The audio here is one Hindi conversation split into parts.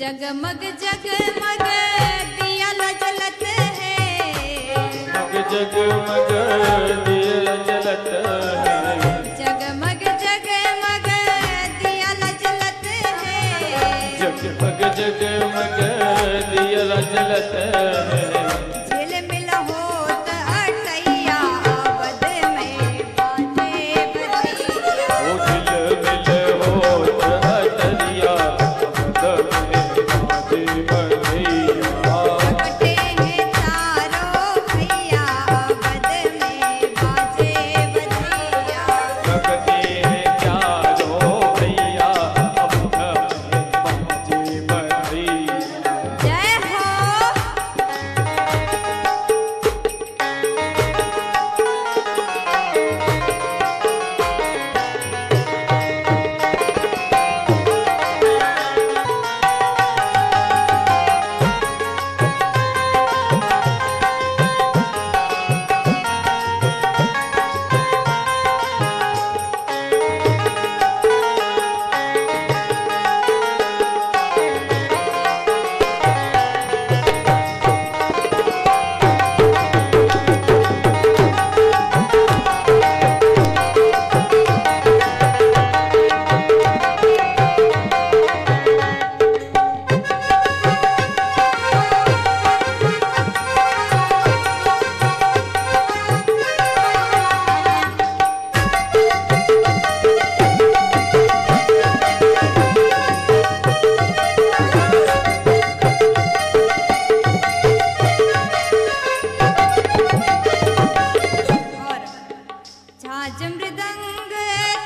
जगमग जगमग दिया जलत है, जगमग दिया जलत है, जगमग जगमग दिया जलत है, जगमग जगमग दिया जलत है। झिलमिल होत अटैया अवध में बाजे बधैया, ओ झिलमिल होत अटैया अवध में बाजे बधैया। प्रगटे हैं चारों भैया अवध में बाजे बधैया, प्रगटे हैं चारों भैया अवध में बाजे बधैया। जय हो। झांझ मृदंग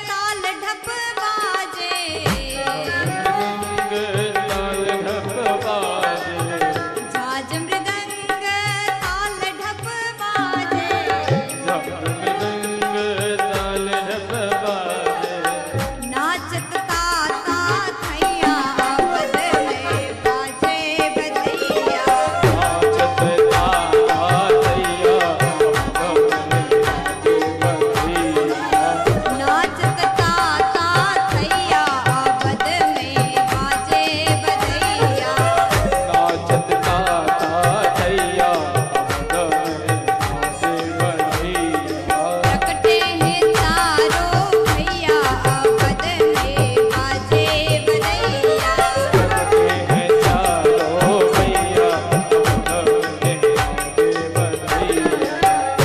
ताल ढप बाजे, ताल ढप बाजे, झांझ मृदंग ताल ढप बाजे, मृदंग ताल ढप बाजे। नाचत ताता थैया अवध में बाजे बधैया, नाचत ताता थैया अवध में बाजे बधैया। नाचत ताता थैया अवध में बाजे बधैया, नाचत ताता थैया अवध में बाजे बधैया। प्रगटे हैं चारों भैया अवध में बाजे बधैया, प्रगटे हैं चारों भैया अवध में बाजे बधैया।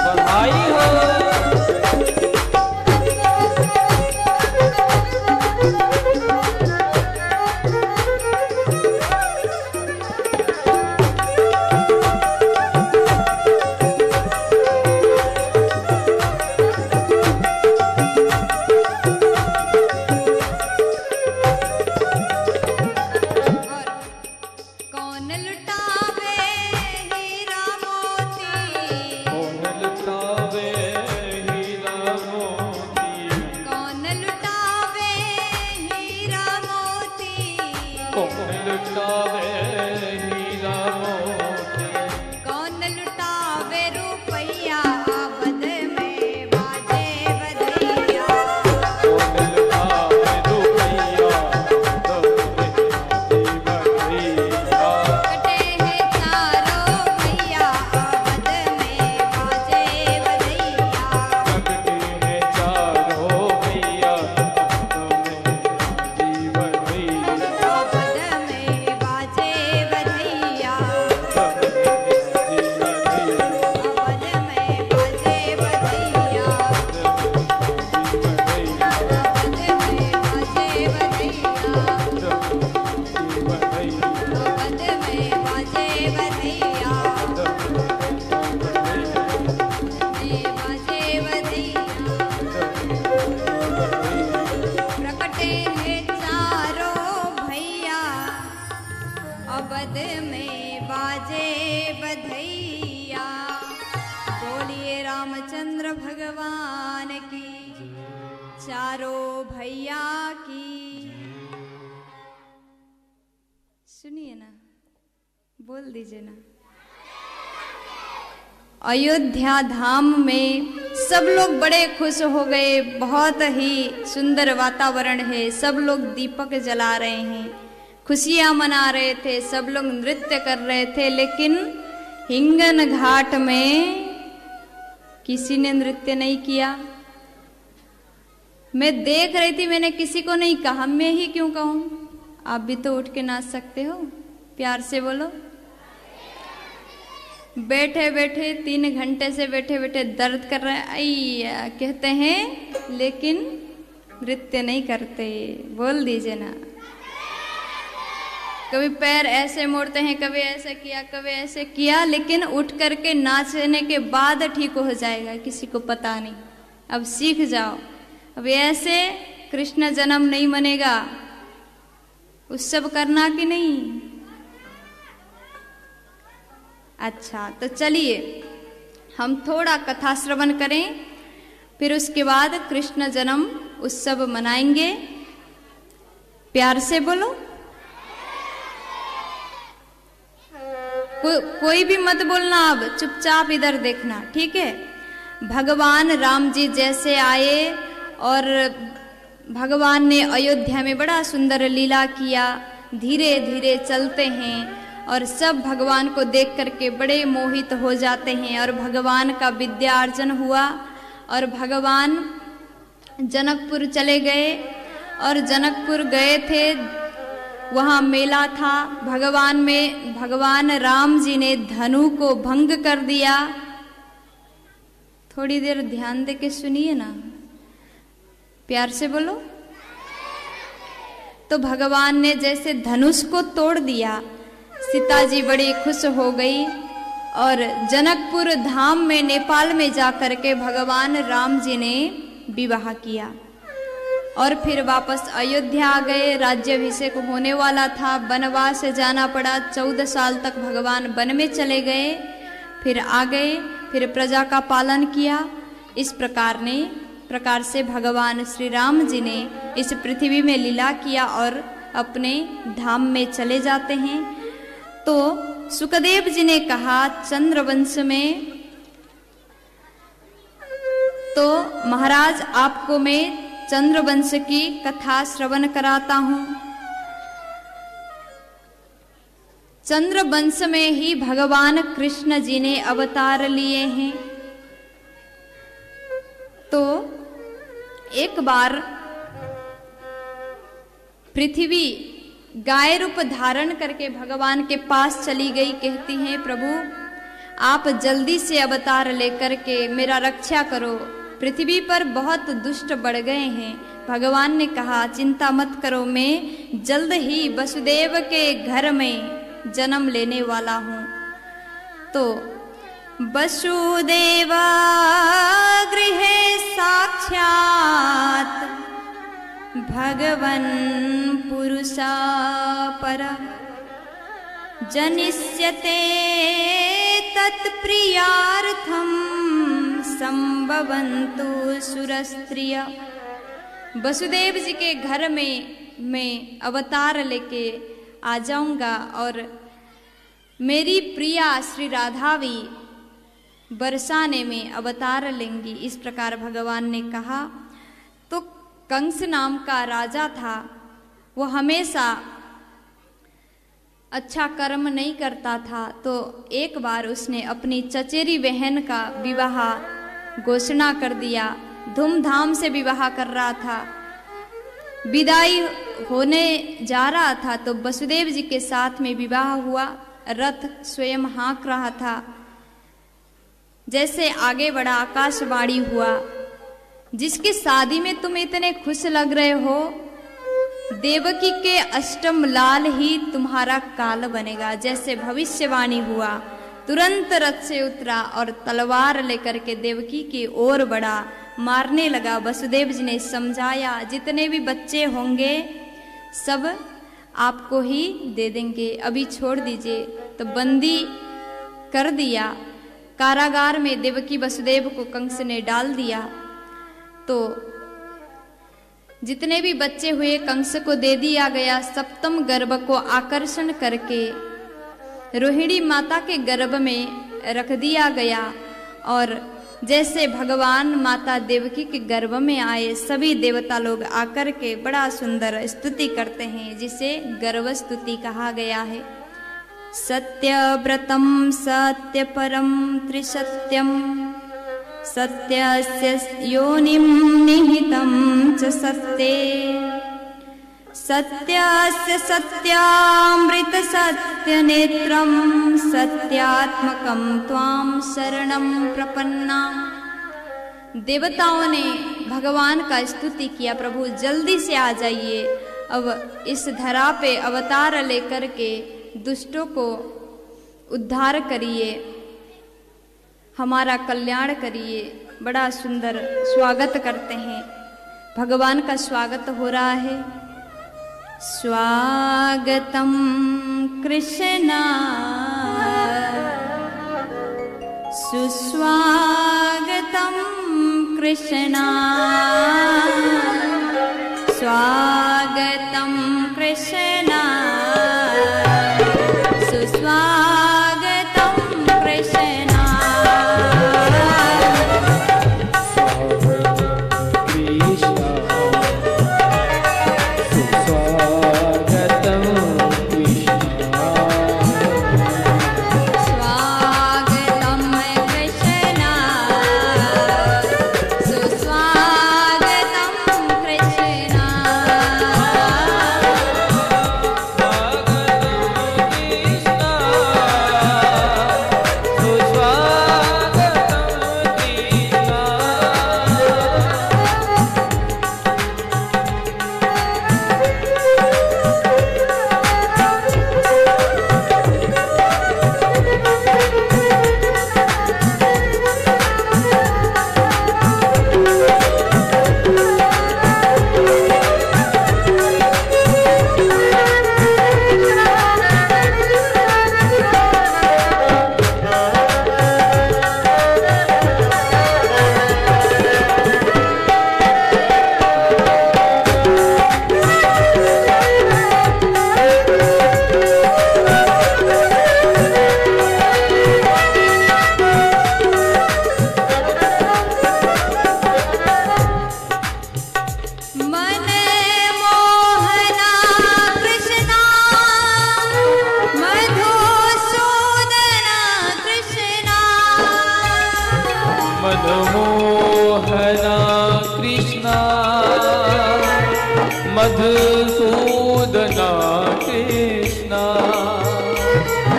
बधाई हो। और कौन लुटावे हीरा मोती, कौन लुटावे हीरा मोती, कौन लुटावे हीरा मोती, कौन लुटावे हीरा मोती, कौन लुटावे रुपैया अवध में बाजे बधैया, कौन लुटावे रुपैया अवध में बाजे बधैया। प्रगटे हैं चारों भैया अवध में बाजे बधैया, प्रगटे हैं चारों भैया अवध में बाजे बधैया। अवध में बाजे बधैया, अवध में बाजे बधैया, अवध में बाजे बधैया, बाजे बधैया। प्रगटे हैं चारों भैया अवध में बाजे बधैया, बोलिए रामचंद्र भगवान की, चारों भैया की। सुनिए ना, बोल दीजिए ना। अयोध्या धाम में सब लोग बड़े खुश हो गए, बहुत ही सुंदर वातावरण है, सब लोग दीपक जला रहे हैं, खुशियां मना रहे थे, सब लोग नृत्य कर रहे थे। लेकिन हिंगन घाट में किसी ने नृत्य नहीं किया। मैं देख रही थी, मैंने किसी को नहीं कहा, मैं ही क्यों कहूं? आप भी तो उठ के नाच सकते हो, प्यार से बोलो। बैठे बैठे 3 घंटे से बैठे बैठे दर्द कर रहे हैं कहते हैं, लेकिन नृत्य नहीं करते। बोल दीजिए ना। कभी पैर ऐसे मोड़ते हैं, कभी ऐसे किया, कभी ऐसे किया, लेकिन उठ करके नाचने के बाद ठीक हो जाएगा, किसी को पता नहीं। अब सीख जाओ। अब ऐसे कृष्ण जन्म नहीं मनेगा, उत्सव करना कि नहीं। अच्छा, तो चलिए हम थोड़ा कथा श्रवण करें, फिर उसके बाद कृष्ण जन्म उत्सव मनाएंगे। प्यार से बोलो। कोई भी मत बोलना, अब चुपचाप इधर देखना, ठीक है। भगवान राम जी जैसे आए और भगवान ने अयोध्या में बड़ा सुंदर लीला किया, धीरे धीरे चलते हैं और सब भगवान को देख करके बड़े मोहित हो जाते हैं। और भगवान का विद्यार्जन हुआ और भगवान जनकपुर चले गए। और जनकपुर गए थे, वहाँ मेला था। भगवान राम जी ने धनु को भंग कर दिया। थोड़ी देर ध्यान दे के सुनिए ना, प्यार से बोलो। तो भगवान ने जैसे धनुष को तोड़ दिया, सीता जी बड़ी खुश हो गई और जनकपुर धाम में नेपाल में जाकर के भगवान राम जी ने विवाह किया और फिर वापस अयोध्या आ गए। राज्याभिषेक होने वाला था, वनवास जाना पड़ा। 14 साल तक भगवान वन में चले गए, फिर आ गए, फिर प्रजा का पालन किया। इस प्रकार से भगवान श्री राम जी ने इस पृथ्वी में लीला किया और अपने धाम में चले जाते हैं। तो सुखदेव जी ने कहा चंद्रवंश में, तो महाराज आपको मैं चंद्रवंश की कथा श्रवण कराता हूं। चंद्रवंश में ही भगवान कृष्ण जी ने अवतार लिए हैं। तो एक बार पृथ्वी गाय रूप धारण करके भगवान के पास चली गई। कहती हैं, प्रभु आप जल्दी से अवतार लेकर के मेरा रक्षा करो, पृथ्वी पर बहुत दुष्ट बढ़ गए हैं। भगवान ने कहा चिंता मत करो, मैं जल्द ही वसुदेव के घर में जन्म लेने वाला हूँ। तो वसुदेवा गृहे साक्षात् भगवन् पुरुषा पर जनिष्यते तत्प्रियार्थं संभवन्तु सुरस्त्रिय। वसुदेव जी के घर में मैं अवतार लेके आ जाऊंगा और मेरी प्रिया श्री राधा भी बरसाने में अवतार लेंगी। इस प्रकार भगवान ने कहा। तो कंस नाम का राजा था, वो हमेशा अच्छा कर्म नहीं करता था। तो एक बार उसने अपनी चचेरी बहन का विवाह घोषणा कर दिया, धूमधाम से विवाह कर रहा था। विदाई होने जा रहा था तो वसुदेव जी के साथ में विवाह हुआ। रथ स्वयं हाँक रहा था। जैसे आगे बढ़ा आकाशवाणी हुआ, जिसकी शादी में तुम इतने खुश लग रहे हो, देवकी के अष्टम लाल ही तुम्हारा काल बनेगा। जैसे भविष्यवाणी हुआ, तुरंत रथ से उतरा और तलवार लेकर के देवकी की ओर बढ़ा, मारने लगा। वसुदेव जी ने समझाया, जितने भी बच्चे होंगे सब आपको ही दे देंगे, अभी छोड़ दीजिए। तो बंदी कर दिया। कारागार में देवकी वसुदेव को कंस ने डाल दिया। तो जितने भी बच्चे हुए कंस को दे दिया गया। सप्तम गर्भ को आकर्षण करके रोहिणी माता के गर्भ में रख दिया गया। और जैसे भगवान माता देवकी के गर्भ में आए, सभी देवता लोग आकर के बड़ा सुंदर स्तुति करते हैं, जिसे गर्भ स्तुति कहा गया है। सत्यव्रतम सत्यपरम त्रिसत्यम सत्यस्य योनिं निहितं च सत्ये सत्यस्य सत्यामृत सत्यनेत्रं सत्यात्मकं त्वां शरणं प्रपन्ना। देवताओं ने भगवान का स्तुति किया, प्रभु जल्दी से आ जाइए, अब इस धरा पे अवतार लेकर के दुष्टों को उद्धार करिए, हमारा कल्याण करिए। बड़ा सुंदर स्वागत करते हैं, भगवान का स्वागत हो रहा है। स्वागतम कृष्णा सुस्वागतम कृष्णा स्वागतम कृष्णा सुस्वागतम कृष्णा। मधुसूदना कृष्णा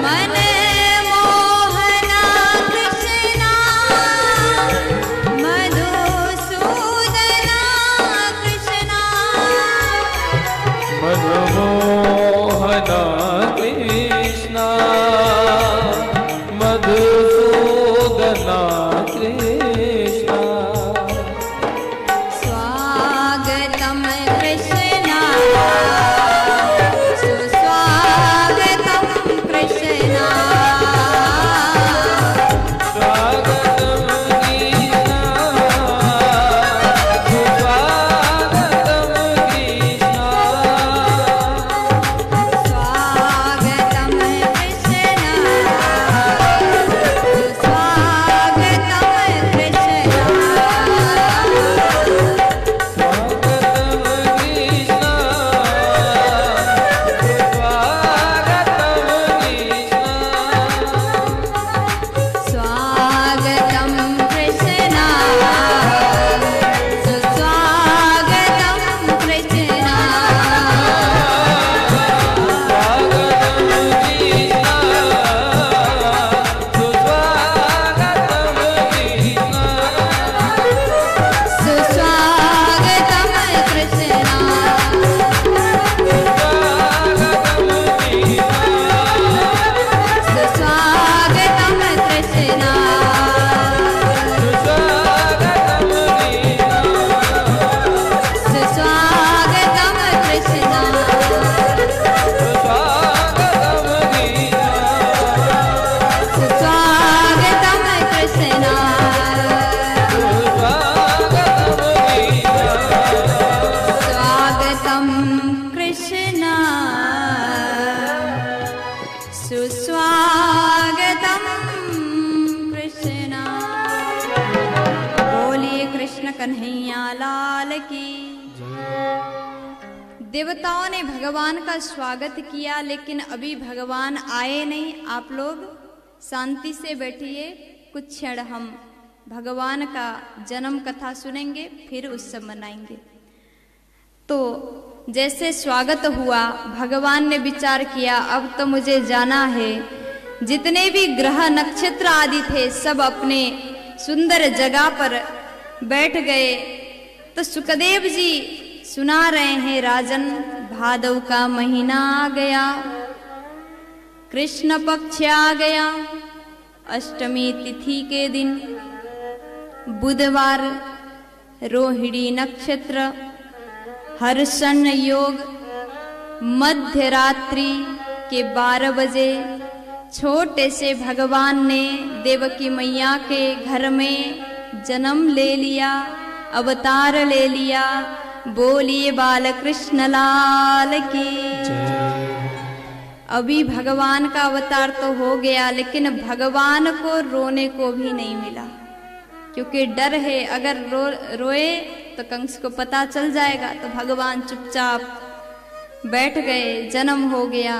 मन मोहना कृष्णा मधुसूदना कृष्णा मधुमोहना कृष्णा मधुसूदना कृष्णा। स्वागतम कृष्णा सुस्वागतम सुस्वागतम कृष्ण। बोलिए कृष्ण कन्हैया लाल की। देवताओं ने भगवान का स्वागत किया, लेकिन अभी भगवान आए नहीं। आप लोग शांति से बैठिए, कुछ क्षण हम भगवान का जन्म कथा सुनेंगे, फिर उत्सव मनाएंगे। तो जैसे स्वागत हुआ, भगवान ने विचार किया अब तो मुझे जाना है। जितने भी ग्रह नक्षत्र आदि थे सब अपने सुंदर जगह पर बैठ गए। तो सुखदेव जी सुना रहे हैं, राजन भादव का महीना आ गया, कृष्ण पक्ष आ गया, अष्टमी तिथि के दिन बुधवार, रोहिणी नक्षत्र, हर्षण योग, मध्य रात्रि के 12 बजे छोटे से भगवान ने देवकी मैया के घर में जन्म ले लिया, अवतार ले लिया। बोलिए बाल कृष्ण लाल की। अभी भगवान का अवतार तो हो गया, लेकिन भगवान को रोने को भी नहीं मिला, क्योंकि डर है अगर रोए तो कंस को पता चल जाएगा। तो भगवान चुपचाप बैठ गए, जन्म हो गया।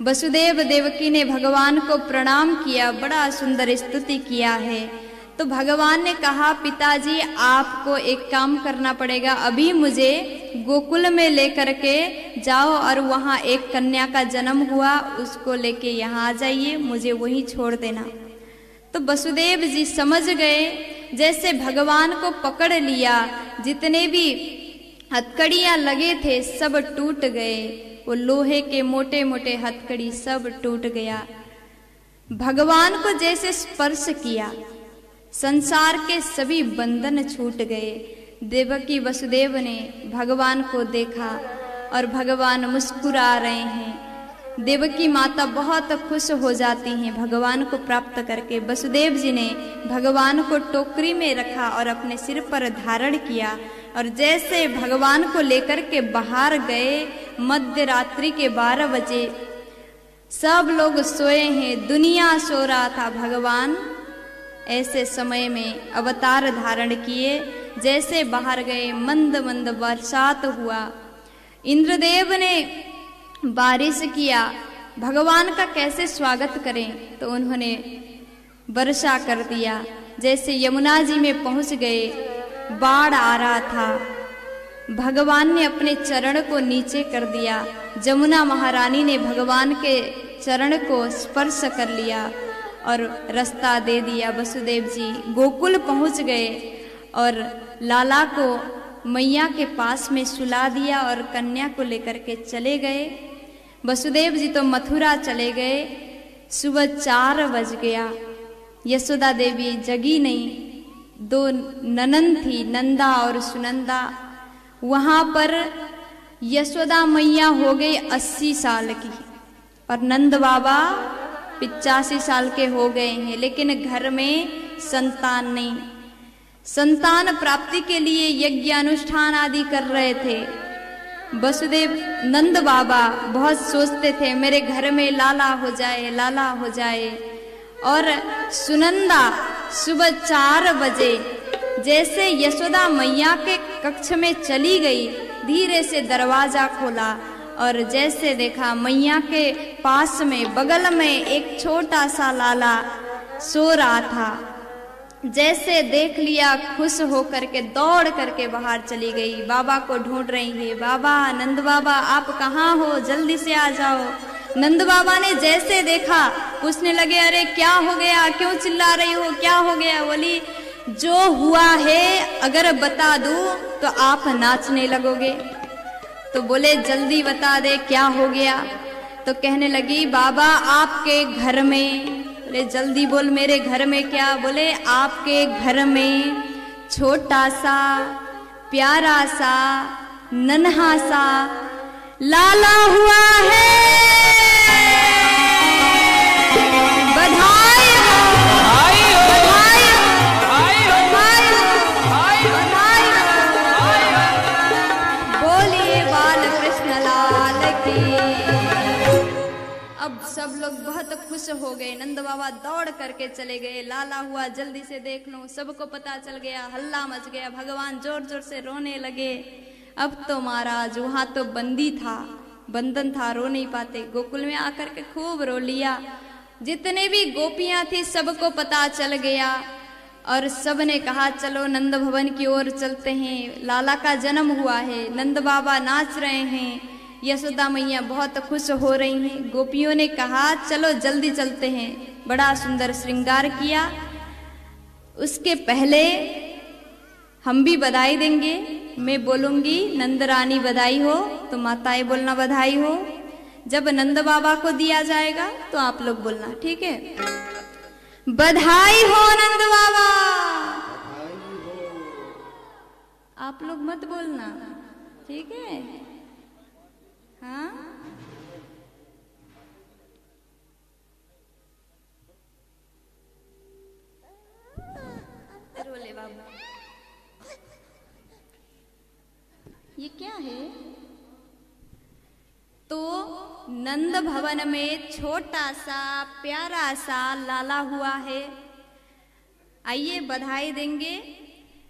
वसुदेव देवकी ने भगवान को प्रणाम किया, बड़ा सुंदर स्तुति किया है। तो भगवान ने कहा, पिताजी आपको एक काम करना पड़ेगा, अभी मुझे गोकुल में लेकर के जाओ और वहाँ एक कन्या का जन्म हुआ, उसको लेके यहाँ आ जाइए, मुझे वहीं छोड़ देना। तो वसुदेव जी समझ गए, जैसे भगवान को पकड़ लिया, जितने भी हथकड़ियाँ लगे थे सब टूट गए। वो लोहे के मोटे मोटे हथकड़ी सब टूट गया। भगवान को जैसे स्पर्श किया, संसार के सभी बंधन छूट गए। देवकी वसुदेव ने भगवान को देखा और भगवान मुस्कुरा रहे हैं। देवकी माता बहुत खुश हो जाती हैं भगवान को प्राप्त करके। वसुदेव जी ने भगवान को टोकरी में रखा और अपने सिर पर धारण किया, और जैसे भगवान को लेकर के बाहर गए, मध्य रात्रि के 12 बजे सब लोग सोए हैं, दुनिया सो रहा था। भगवान ऐसे समय में अवतार धारण किए, जैसे बाहर गए मंद मंद बरसात हुआ। इंद्रदेव ने बारिश किया, भगवान का कैसे स्वागत करें, तो उन्होंने वर्षा कर दिया। जैसे यमुना जी में पहुंच गए, बाढ़ आ रहा था, भगवान ने अपने चरण को नीचे कर दिया। जमुना महारानी ने भगवान के चरण को स्पर्श कर लिया और रास्ता दे दिया। वसुदेव जी गोकुल पहुंच गए और लाला को मैया के पास में सुला दिया और कन्या को लेकर के चले गए। वसुदेव जी तो मथुरा चले गए। सुबह 4 बज गया, यशोदा देवी जगी नहीं। 2 ननंद थी, नंदा और सुनंदा। वहाँ पर यशोदा मैया हो गई 80 साल की और नंद बाबा 85 साल के हो गए हैं, लेकिन घर में संतान नहीं। संतान प्राप्ति के लिए यज्ञ अनुष्ठान आदि कर रहे थे। वसुदेव नंद बाबा बहुत सोचते थे मेरे घर में लाला हो जाए, लाला हो जाए। और सुनंदा सुबह 4 बजे जैसे यशोदा मैया के कक्ष में चली गई, धीरे से दरवाजा खोला और जैसे देखा मैया के पास में बगल में एक छोटा सा लाला सो रहा था। जैसे देख लिया, खुश होकर के दौड़ करके बाहर चली गई, बाबा को ढूंढ रही है। बाबा, नंद बाबा आप कहाँ हो, जल्दी से आ जाओ। नंद बाबा ने जैसे देखा, पूछने लगे अरे क्या हो गया, क्यों चिल्ला रही हो, क्या हो गया। बोली जो हुआ है अगर बता दूं तो आप नाचने लगोगे। तो बोले जल्दी बता दे क्या हो गया। तो कहने लगी बाबा आपके घर में। बोले जल्दी बोल मेरे घर में क्या। बोले आपके घर में छोटा सा प्यारा सा नन्हा सा लाला हुआ है। बधाई हो, बधाई हो, बधाई हो, बधाई हो, बधाई हो। बोलिए बाल कृष्ण लाल की। अब अब सब लोग बहुत खुश हो गए। नंद बाबा दौड़ करके चले गए। लाला हुआ जल्दी से देख लो, सबको पता चल गया, हल्ला मच गया। भगवान जोर जोर से रोने लगे। अब तो महाराज वहां तो बंदी था, बंधन था, रो नहीं पाते। गोकुल में आकर के खूब रो लिया। जितने भी गोपियां थी सबको पता चल गया और सब ने कहा चलो नंद भवन की ओर चलते हैं। लाला का जन्म हुआ है, नंद बाबा नाच रहे हैं, यशोदा मैया बहुत खुश हो रही हैं। गोपियों ने कहा चलो जल्दी चलते हैं। बड़ा सुंदर श्रृंगार किया। उसके पहले हम भी बधाई देंगे। मैं बोलूंगी नंद रानी बधाई हो, तो माताएं बोलना बधाई हो। जब नंद बाबा को दिया जाएगा तो आप लोग बोलना, ठीक है? बधाई हो नंद बाबा। आप लोग मत बोलना, ठीक है? हाँ, रोले बाबा। ये क्या है? तो नंद भवन में छोटा सा प्यारा सा लाला हुआ है। आइए बधाई देंगे।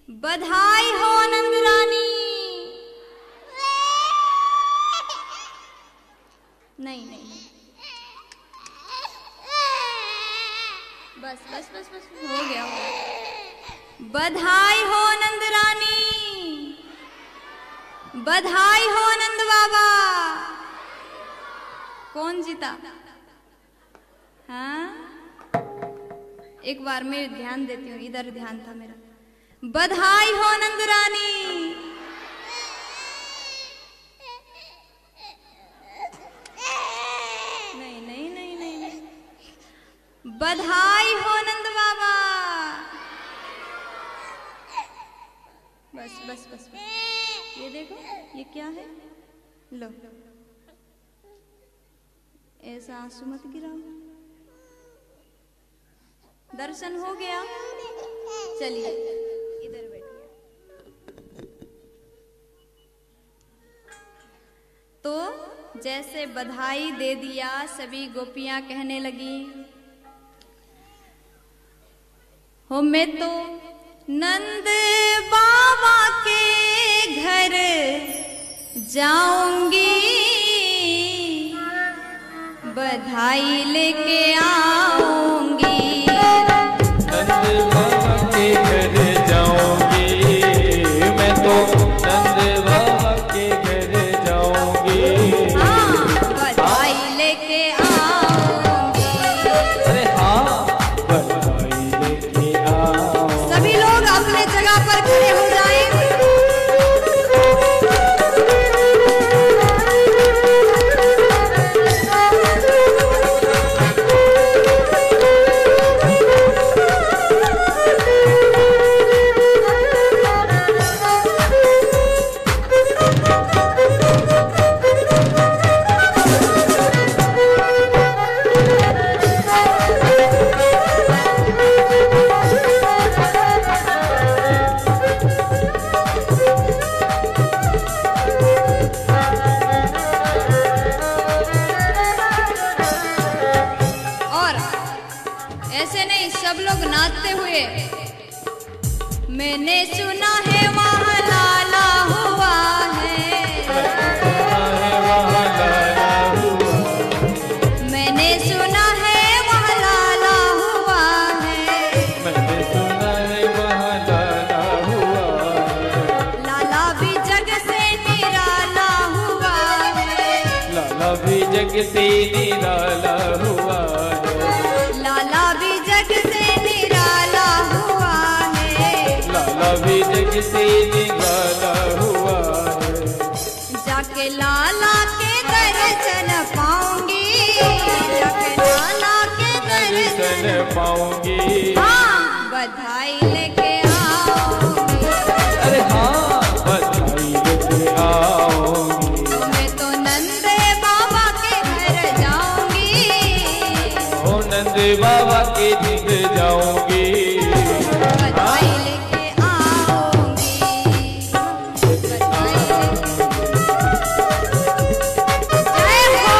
बधाई हो नंद रानी। नहीं नहीं, बस बस बस बस हो गया। बधाई हो नंद रानी। बधाई हो नंद बाबा। कौन जीता? हाँ, एक बार मैं ध्यान देती हूँ, इधर ध्यान था मेरा। बधाई हो नंद रानी। नहीं नहीं नहीं नहीं नहीं, बधाई हो नंद बाबा। बस बस बस बस। ये देखो, ये क्या है? लो, ऐसा आंसू मत गिराओ। दर्शन हो गया। चलिए इधर बैठिए। तो जैसे बधाई दे दिया, सभी गोपियां कहने लगी, हो मैं तो नंद बाबा के घर जाऊंगी, बधाई लेके आऊंगी। नंद बाबा के घर जाऊंगी, मैं तो नंद बाबा के घर जाऊंगी। हाँ, बधाई लेके आऊंगी। अरे हाँ, बधाई लेके आऊंगी। सभी लोग अपने जगह पर खड़े हो जाएं। मैंने सुना है वहाँ लाला हुआ है, मैंने सुना है वहाँ लाला हुआ है, मैंने सुना है वहाँ लाला हुआ है। लाला भी जग से निराला हुआ है, लाला भी जग से निराला हुआ है। लाला भी जग से निराला हुआ है, लाला भी जग से निराला हुआ है। जाके लाला के दर्शन पाऊंगी, जाके लाला के दर्शन पाऊंगी। हाँ, बधाई लेके आओगी। अरे हाँ, बधाई लेके आओगी। मैं तो नंद बाबा के घर जाऊंगी, ओ नंद बाबा के घर जाऊंगी। बधाई लेके आऊंगी, बधाई लेके। जय हो।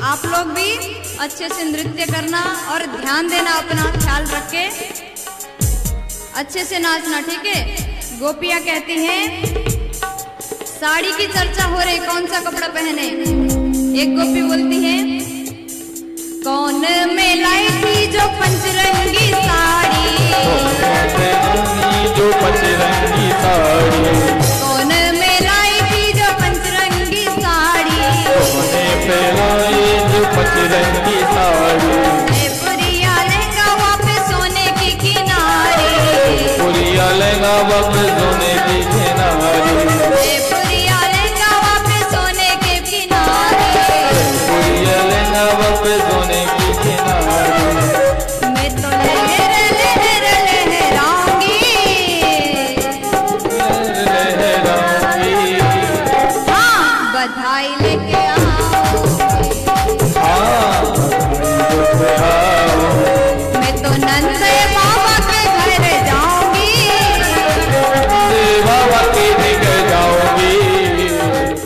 आप लोग भी अच्छे से नृत्य करना और ध्यान देना, अपना ख्याल रख के अच्छे से नाचना, ठीक है। गोपियां कहती हैं, साड़ी की चर्चा हो रही, कौन सा कपड़ा पहने। एक गोपी बोलती है, कौन में लाई थी जो पंचरंगी साड़ी, जो पंचरंगी साड़ी, कौन में लाई थी जो पंचरंगी साड़ी, पे लाई जो पंचरंगी साड़ी, पुरिया लहंगा वापस सोने की किनारी, पुरिया लहंगा वापस सोने की किनारी, पुरिया लहंगा वापस सोने के किनारे, पुरिया लहंगा वापस सोने की किनारी। मैं तो लहर लहर लहराऊंगी, लहराऊंगी, हाँ बधाई लेके आओ, मैं तो नंद बाबा के घर जाऊंगी, बाबा के घर जाऊंगी,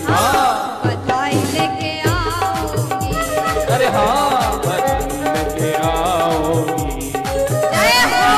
हाँ बधाई लेके आओगी, अरे हाँ लेके आओगी। जय हो।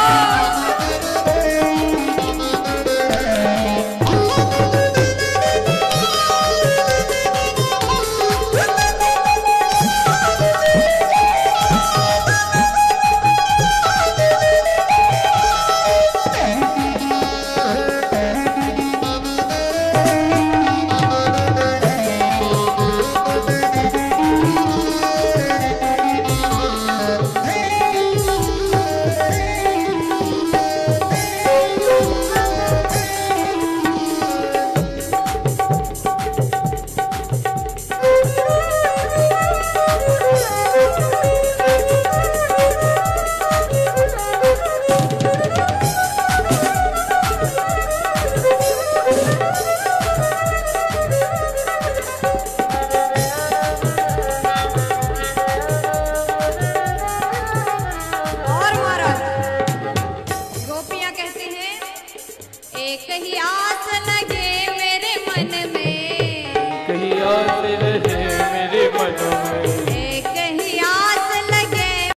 एक ही आस लगे मेरे मन में, कहीं आस रहे मेरे मन में,